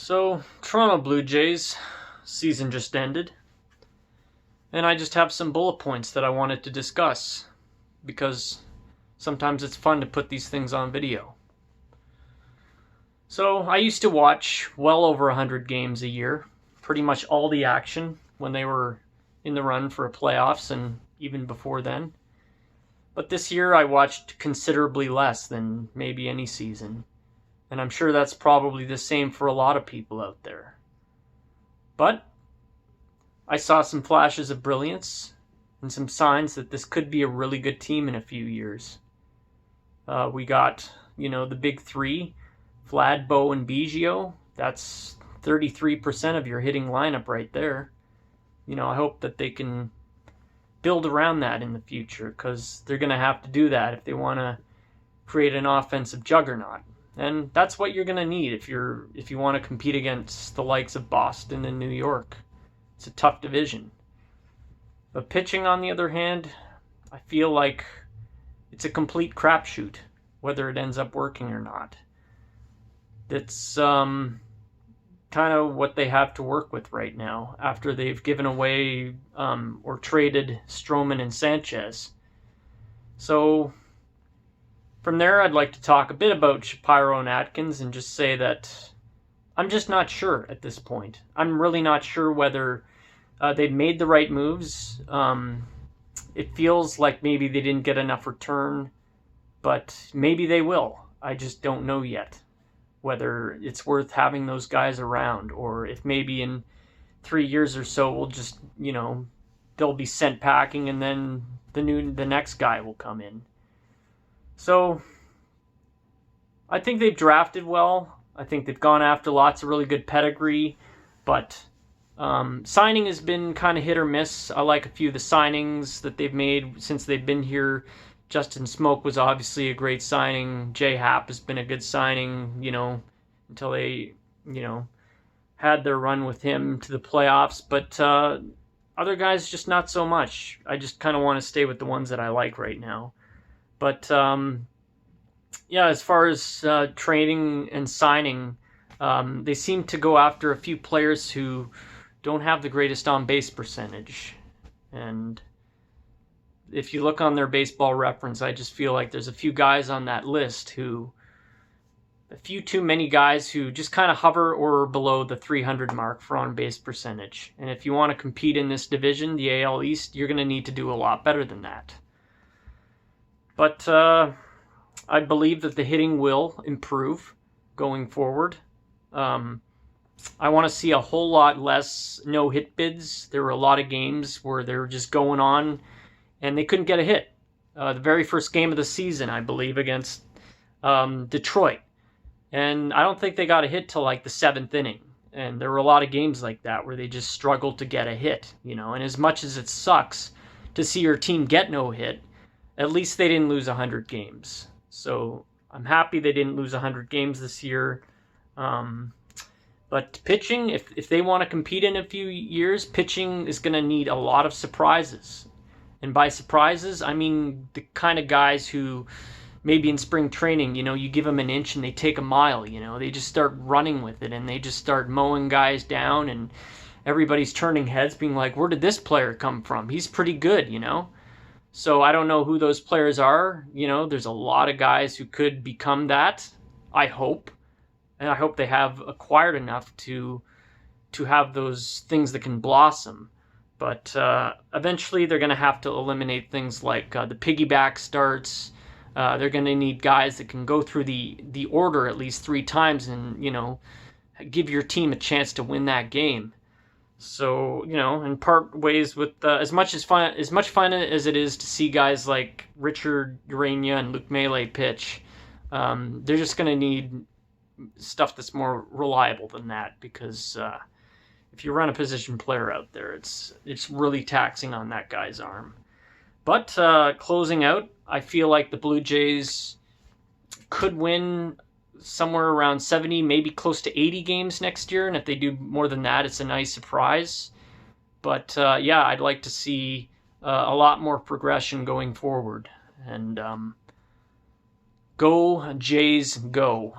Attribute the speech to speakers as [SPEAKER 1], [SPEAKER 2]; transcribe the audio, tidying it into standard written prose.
[SPEAKER 1] So, Toronto Blue Jays season just ended, and I just have some bullet points that I wanted to discuss because sometimes it's fun to put these things on video. So, I used to watch well over 100 games a year, pretty much all the action when they were in the run for playoffs and even before then. But this year I watched considerably less than maybe any season. And I'm sure that's probably the same for a lot of people out there. But I saw some flashes of brilliance and some signs that this could be a really good team in a few years. We got, the big three, Vlad, Bo, and Biggio. That's 33% of your hitting lineup right there. I hope that they can build around that in the future because they're going to have to do that if they want to create an offensive juggernaut. And that's what you're going to need if you want to compete against the likes of Boston and New York. It's a tough division. But pitching, on the other hand, I feel like it's a complete crapshoot, whether it ends up working or not. It's kind of what they have to work with right now after they've given away or traded Stroman and Sanchez. So from there, I'd like to talk a bit about Shapiro and Atkins and just say that I'm just not sure at this point. I'm really not sure whether they've made the right moves. It feels like maybe they didn't get enough return, but maybe they will. I just don't know yet whether it's worth having those guys around or if maybe in 3 years or so we'll just, they'll be sent packing and then the next guy will come in. So, I think they've drafted well. I think they've gone after lots of really good pedigree, but signing has been kind of hit or miss. I like a few of the signings that they've made since they've been here. Justin Smoak was obviously a great signing. Jay Happ has been a good signing, until they, had their run with him to the playoffs. But other guys, just not so much. I just kind of want to stay with the ones that I like right now. But, as far as trading and signing, they seem to go after a few players who don't have the greatest on-base percentage. And if you look on their baseball reference, I just feel like there's a few guys on that list a few too many guys who just kind of hover or below the 300 mark for on-base percentage. And if you want to compete in this division, the AL East, you're going to need to do a lot better than that. But I believe that the hitting will improve going forward. I want to see a whole lot less no-hit bids. There were a lot of games where they were just going on and they couldn't get a hit. The very first game of the season, I believe, against Detroit. And I don't think they got a hit till like the 7th inning. And there were a lot of games like that where they just struggled to get a hit, And as much as it sucks to see your team get no hit, at least they didn't lose 100 games. So I'm happy they didn't lose 100 games this year. But pitching, if they want to compete in a few years, pitching is going to need a lot of surprises. And by surprises, I mean the kind of guys who maybe in spring training, you give them an inch and they take a mile, They just start running with it and they just start mowing guys down and everybody's turning heads being like, where did this player come from? He's pretty good, So I don't know who those players are. There's a lot of guys who could become that, I hope. And I hope they have acquired enough to have those things that can blossom. But eventually they're going to have to eliminate things like the piggyback starts. They're going to need guys that can go through the order at least 3 times and, give your team a chance to win that game. So, and part ways with as much fun as it is to see guys like Richard Urania and Luke Maile pitch, they're just going to need stuff that's more reliable than that because if you run a position player out there, it's really taxing on that guy's arm. But closing out, I feel like the Blue Jays could win somewhere around 70, maybe close to 80 games next year. And if they do more than that, it's a nice surprise. But I'd like to see a lot more progression going forward. And go Jays, go.